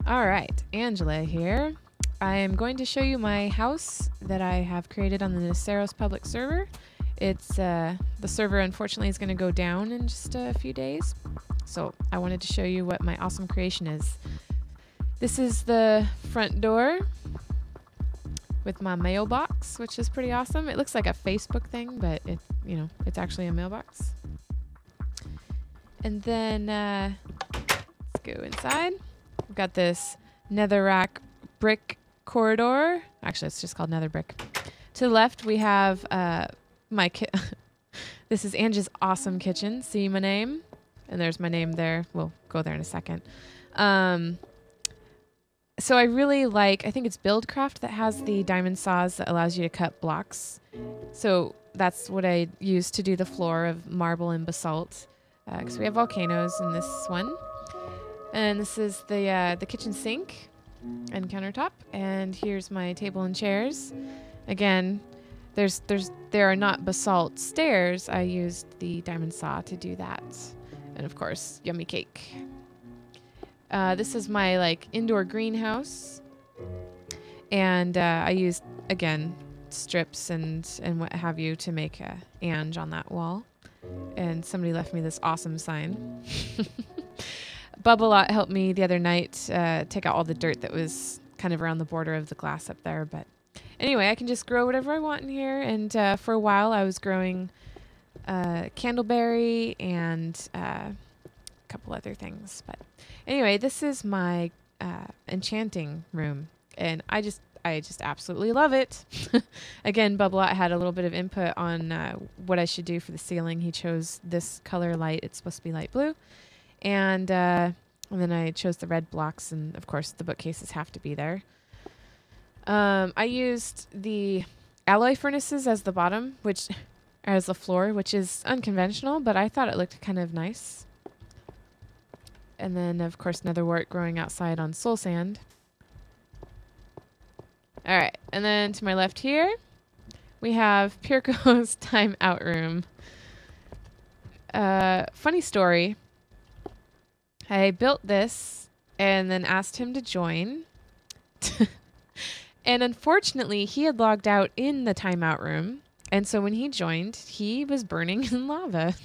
All right, Angela here. I am going to show you my house that I have created on the Neceros public server. It's the server unfortunately is going to go down in just a few days, so I wanted to show you what my awesome creation is. This is the front door with my mailbox, which is pretty awesome. It looks like a Facebook thing, but it's actually a mailbox. And then let's go inside. We've got this netherrack brick corridor. Actually, it's just called nether brick. To the left, we have this is Angie's awesome kitchen. See my name? And there's my name there. We'll go there in a second. So I really I think it's Buildcraft that has the diamond saws that allows you to cut blocks. So that's what I use to do the floor of marble and basalt. Because we have volcanoes in this one. And this is the kitchen sink and countertop. And here's my table and chairs. Again, there are not basalt stairs. I used the diamond saw to do that. And of course, yummy cake. This is my indoor greenhouse. And I used, again, strips and what have you to make a Ange on that wall. And somebody left me this awesome sign. Bubble-Lot helped me the other night take out all the dirt that was kind of around the border of the glass up there. But anyway, I can just grow whatever I want in here. And for a while, I was growing candleberry and a couple other things. But anyway, this is my enchanting room. And I just absolutely love it. Again, Bubble-Lot had a little bit of input on what I should do for the ceiling. He chose this color light. It's supposed to be light blue. And then I chose the red blocks, and of course the bookcases have to be there. I used the alloy furnaces as the bottom, as the floor, which is unconventional, but I thought it looked kind of nice. And then, of course, netherwort growing outside on soul sand. All right, and then to my left here, we have Pirko's timeout room. Funny story. I built this and then asked him to join. And unfortunately, he had logged out in the timeout room. And so when he joined, he was burning in lava.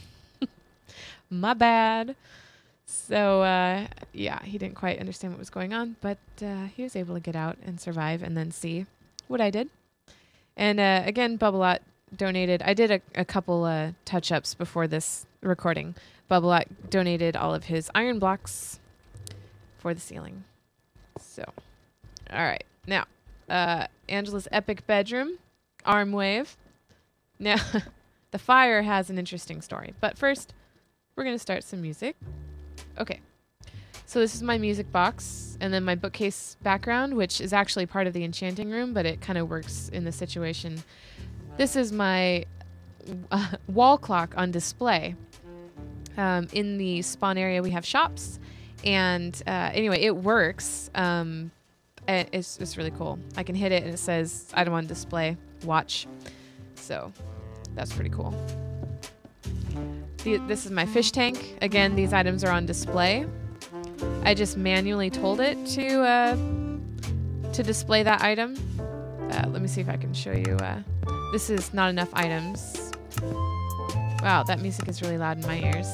My bad. So, yeah, he didn't quite understand what was going on, but he was able to get out and survive and then see what I did. And again, Bubble-Lot donated. I did a couple touch-ups before this recording. Bubble-Lot donated all of his iron blocks for the ceiling. So, all right. Now, Angela's epic bedroom, arm wave. Now, the fire has an interesting story. But first, we're going to start some music. Okay. So this is my music box, and then my bookcase background, which is actually part of the enchanting room, but it kind of works in the situation. This is my wall clock on display. In the spawn area, we have shops, and anyway, it works. It's really cool. I can hit it, and it says item on display, watch. So that's pretty cool. This is my fish tank. Again, these items are on display. I just manually told it to display that item. Let me see if I can show you. This is not enough items. Wow, that music is really loud in my ears.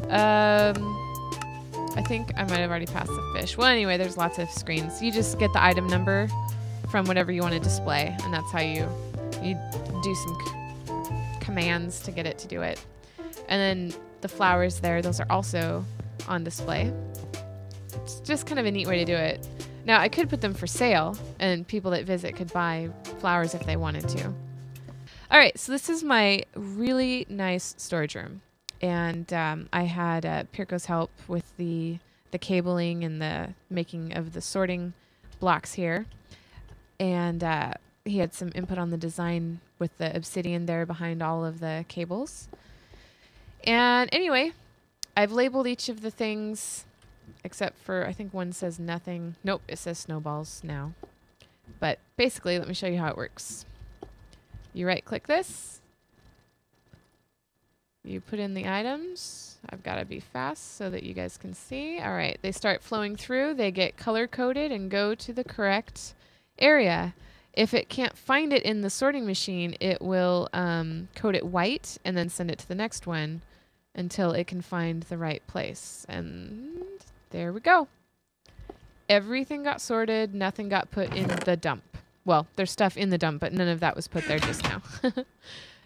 I think I might have already passed the fish. Well, anyway, there's lots of screens. You just get the item number from whatever you want to display, and that's how you do some commands to get it to do it. And then the flowers there, those are also on display. It's just kind of a neat way to do it. Now, I could put them for sale, and people that visit could buy flowers if they wanted to. All right, so this is my really nice storage room. And I had Pirko's help with the cabling and the making of the sorting blocks here. And he had some input on the design with the obsidian there behind all of the cables. And anyway, I've labeled each of the things, except for, I think one says nothing. Nope, it says snowballs now. But basically, let me show you how it works. You right-click this. You put in the items. I've got to be fast so that you guys can see. All right, they start flowing through. They get color-coded and go to the correct area. If it can't find it in the sorting machine, it will code it white and then send it to the next one until it can find the right place. And there we go. Everything got sorted. Nothing got put in the dump. Well, there's stuff in the dump, but none of that was put there just now.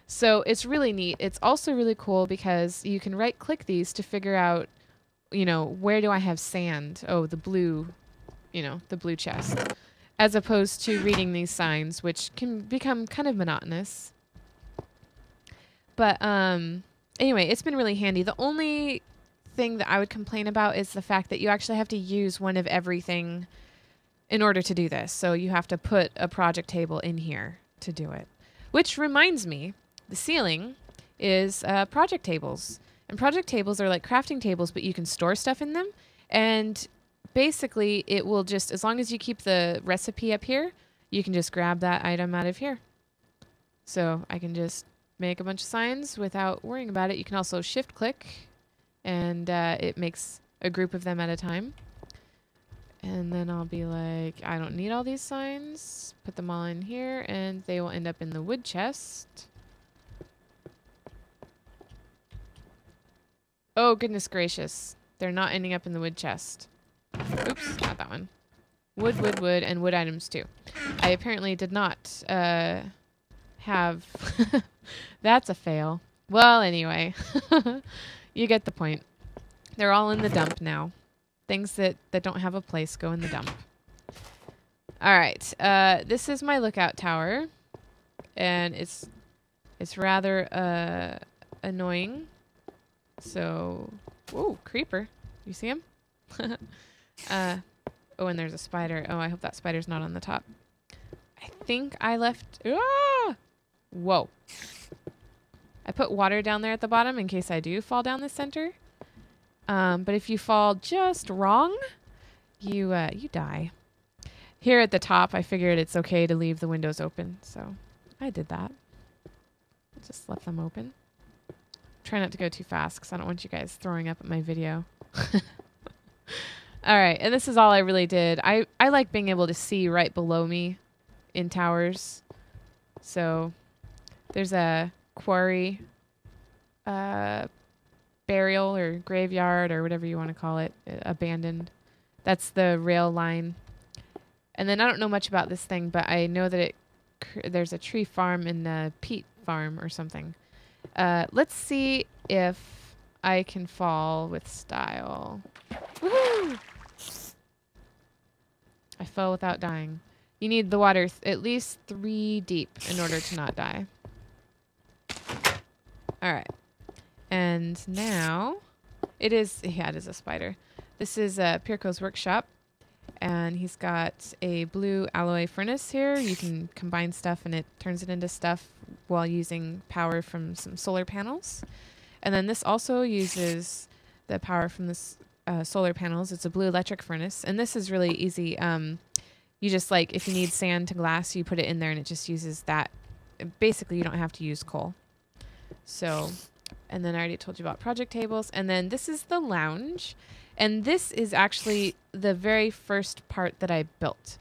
So it's really neat. It's also really cool because you can right-click these to figure out, you know, where do I have sand? Oh, the blue, you know, the blue chest. As opposed to reading these signs, which can become kind of monotonous. But anyway, it's been really handy. The only thing that I would complain about is the fact that you actually have to use one of everything in order to do this. So you have to put a project table in here to do it. Which reminds me, the ceiling is project tables. And project tables are like crafting tables, but you can store stuff in them. And basically, it will just, as long as you keep the recipe up here, you can just grab that item out of here. So I can just make a bunch of signs without worrying about it. You can also shift click, and it makes a group of them at a time. And then I'll be like, I don't need all these signs. Put them all in here, and they will end up in the wood chest. Oh, goodness gracious. They're not ending up in the wood chest. Oops, not that one. Wood, wood, wood, and wood items too. I apparently did not have... That's a fail. Well, anyway. You get the point. They're all in the dump now. Things that don't have a place go in the dump. All right. This is my lookout tower. And it's rather annoying. So, whoa, creeper. You see him? Oh, and there's a spider. Oh, I hope that spider's not on the top. I think I left... Ah! Whoa. I put water down there at the bottom in case I do fall down the center. But if you fall just wrong, you die. Here at the top, I figured it's okay to leave the windows open, so I did that. Just left them open. Try not to go too fast because I don't want you guys throwing up at my video. All right, and this is all I really did. I like being able to see right below me in towers. So there's a quarry burial or graveyard or whatever you want to call it, abandoned. That's the rail line. And then I don't know much about this thing, but I know that there's a tree farm and a peat farm or something. Let's see if I can fall with style. Woohoo! I fell without dying. You need the water at least 3 deep in order to not die. All right. And now it is a spider. This is Pirco's workshop. And he's got a blue alloy furnace here. You can combine stuff and it turns it into stuff while using power from some solar panels. And then this also uses the power from this solar panels. It's a blue electric furnace. And this is really easy. You just like, if you need sand to glass, you put it in there and it just uses that. Basically, you don't have to use coal. So, and then I already told you about project tables. And then this is the lounge. And this is actually the very first part that I built.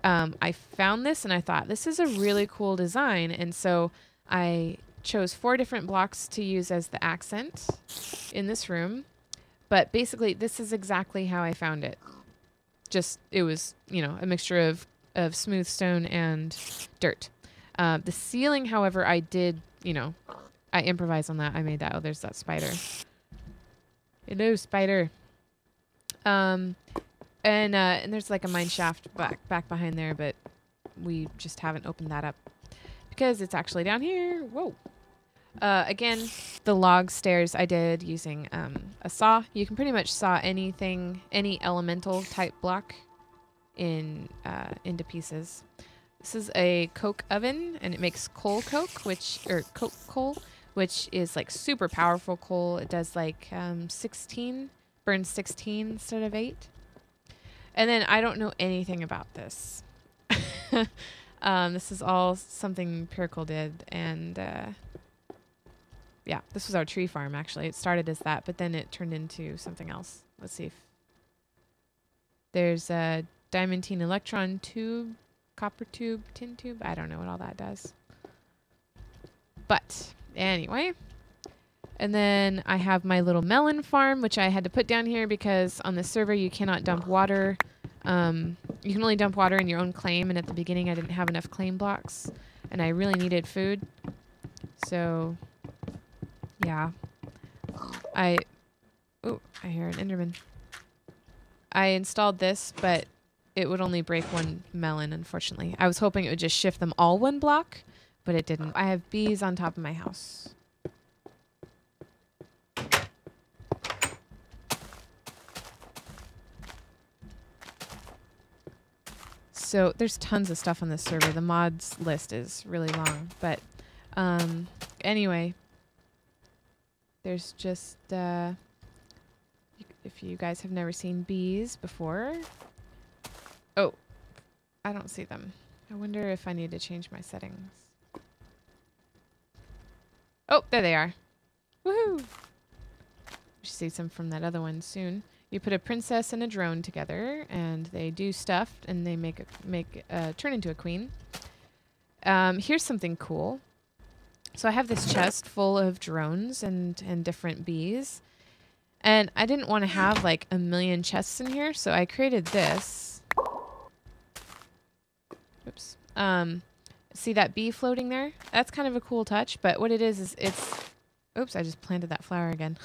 I found this and I thought, this is a really cool design. And so I chose 4 different blocks to use as the accent in this room. But basically, this is exactly how I found it. Just, it was, you know, a mixture of smooth stone and dirt. The ceiling, however, I did, you know, I improvised on that. I made that. Oh, there's that spider. Hello, spider. And there's like a mine shaft back behind there, but we just haven't opened that up because it's actually down here. Whoa. Again, the log stairs I did using a saw. You can pretty much saw anything, any elemental type block into pieces. This is a coke oven, and it makes coal coke, coke coal, which is like super powerful coal. It does like 16, burns 16 instead of 8. And then I don't know anything about this. This is all something Piracle did, and yeah, this was our tree farm, actually. It started as that, but then it turned into something else. Let's see if there's a diamantine electron tube, copper tube, tin tube. I don't know what all that does. But anyway, and then I have my little melon farm, which I had to put down here because on the server you cannot dump water. You can only dump water in your own claim, and at the beginning I didn't have enough claim blocks, and I really needed food. So, yeah. I hear an Enderman. I installed this, but it would only break one melon, unfortunately. I was hoping it would just shift them all one block, but it didn't. I have bees on top of my house. So there's tons of stuff on this server. The mods list is really long, but anyway, there's just if you guys have never seen bees before. Oh, I don't see them. I wonder if I need to change my settings. Oh, there they are. Woohoo! We should see some from that other one soon. You put a princess and a drone together, and they do stuff, and they turn into a queen. Here's something cool. So I have this chest full of drones and different bees, and I didn't want to have like a million chests in here, so I created this. Oops. See that bee floating there? That's kind of a cool touch, but what it is it's... Oops, I just planted that flower again.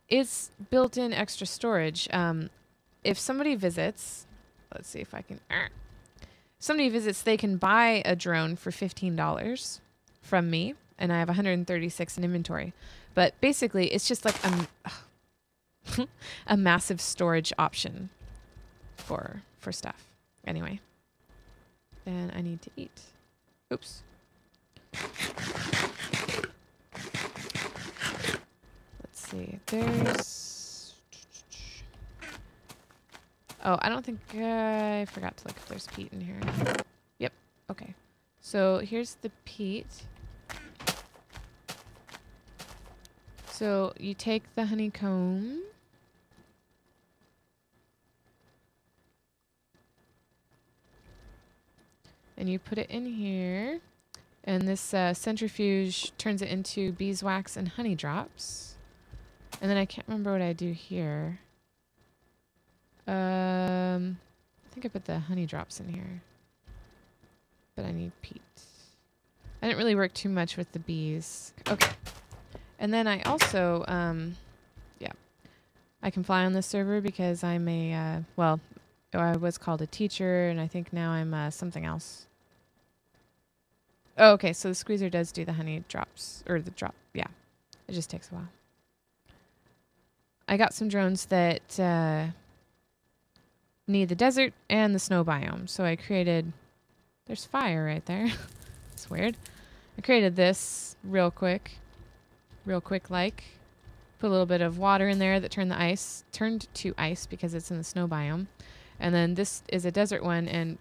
It's built-in extra storage. If somebody visits, let's see if I can... somebody visits, they can buy a drone for $15 from me, and I have 136 in inventory. But basically, it's just like a massive storage option for stuff. Anyway, then I need to eat. Oops. See, there's... Oh, I don't think... I forgot to look if there's peat in here. Yep. Okay. So here's the peat. So you take the honeycomb. And you put it in here. And this centrifuge turns it into beeswax and honey drops. And then I can't remember what I do here. I think I put the honey drops in here. But I need peat. I didn't really work too much with the bees. Okay. And then I also, yeah. I can fly on this server because I'm a, well, I was called a teacher, and I think now I'm something else. Oh, okay. So the squeezer does do the honey drops, or the drop. Yeah. It just takes a while. I got some drones that need the desert and the snow biome. So I created... There's fire right there. It's weird. I created this real quick. Real quick like. Put a little bit of water in there that turned to ice because it's in the snow biome. And then this is a desert one, and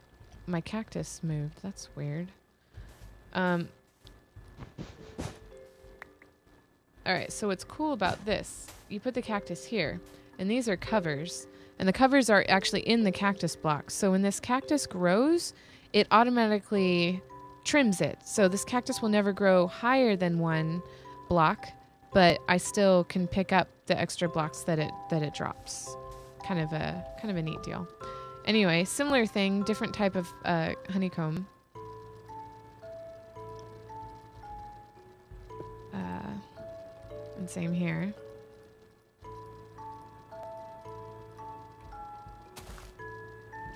my cactus moved. That's weird. Alright, so what's cool about this, you put the cactus here, and these are covers, and the covers are actually in the cactus block. So when this cactus grows, it automatically trims it. So this cactus will never grow higher than one block, but I still can pick up the extra blocks that it drops. Kind of a neat deal. Anyway, similar thing, different type of honeycomb. And same here.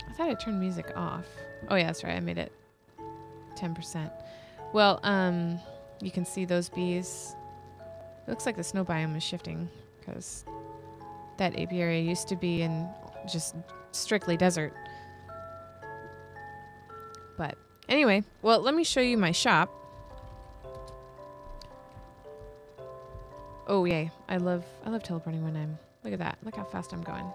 I thought I turned music off. Oh yeah, that's right. I made it 10%. Well, you can see those bees. It looks like the snow biome is shifting because that apiary used to be in just strictly desert. But anyway, well, let me show you my shop. Oh yay! I love teleporting when I'm... Look at that! Look how fast I'm going.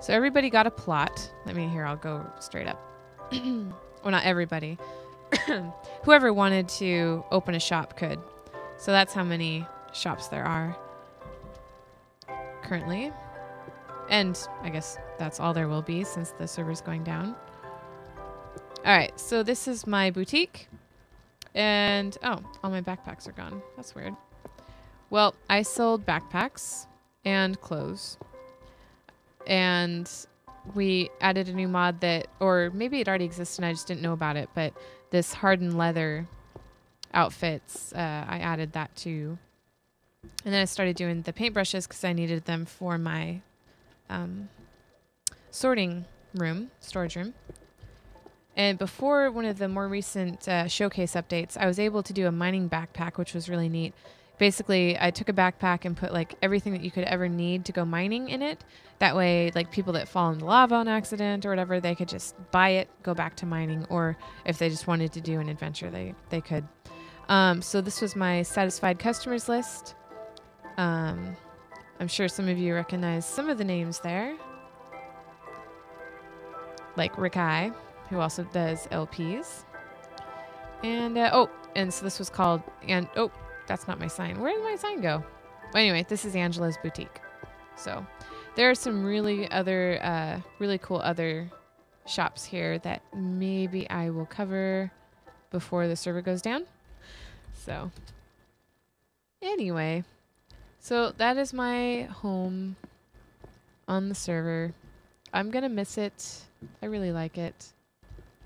So everybody got a plot. I'll go straight up. Well, not everybody. Whoever wanted to open a shop could. So that's how many shops there are currently. And I guess that's all there will be since the server's going down. All right, so this is my boutique. And, oh, all my backpacks are gone. That's weird. Well, I sold backpacks and clothes. And we added a new mod that, or maybe it already existed and I just didn't know about it, but this hardened leather outfits, I added that too. And then I started doing the paintbrushes because I needed them for my sorting room, storage room. And before one of the more recent showcase updates, I was able to do a mining backpack, which was really neat. Basically, I took a backpack and put like everything that you could ever need to go mining in it. That way, like people that fall into lava on accident or whatever, they could just buy it, go back to mining, or if they just wanted to do an adventure, they could. So this was my satisfied customers list. I'm sure some of you recognize some of the names there. Like Rick I, who also does LPs. And, and so this was called, and, oh, that's not my sign. Where did my sign go? Well, anyway, this is Angela's boutique. So there are some really cool other shops here that maybe I will cover before the server goes down. So anyway, so that is my home on the server. I'm going to miss it. I really like it.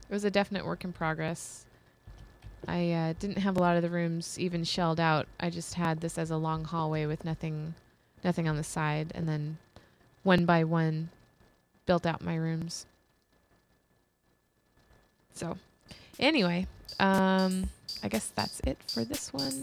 It was a definite work in progress. I didn't have a lot of the rooms even shelled out. I just had this as a long hallway with nothing on the side, and then one by one built out my rooms. So anyway, I guess that's it for this one.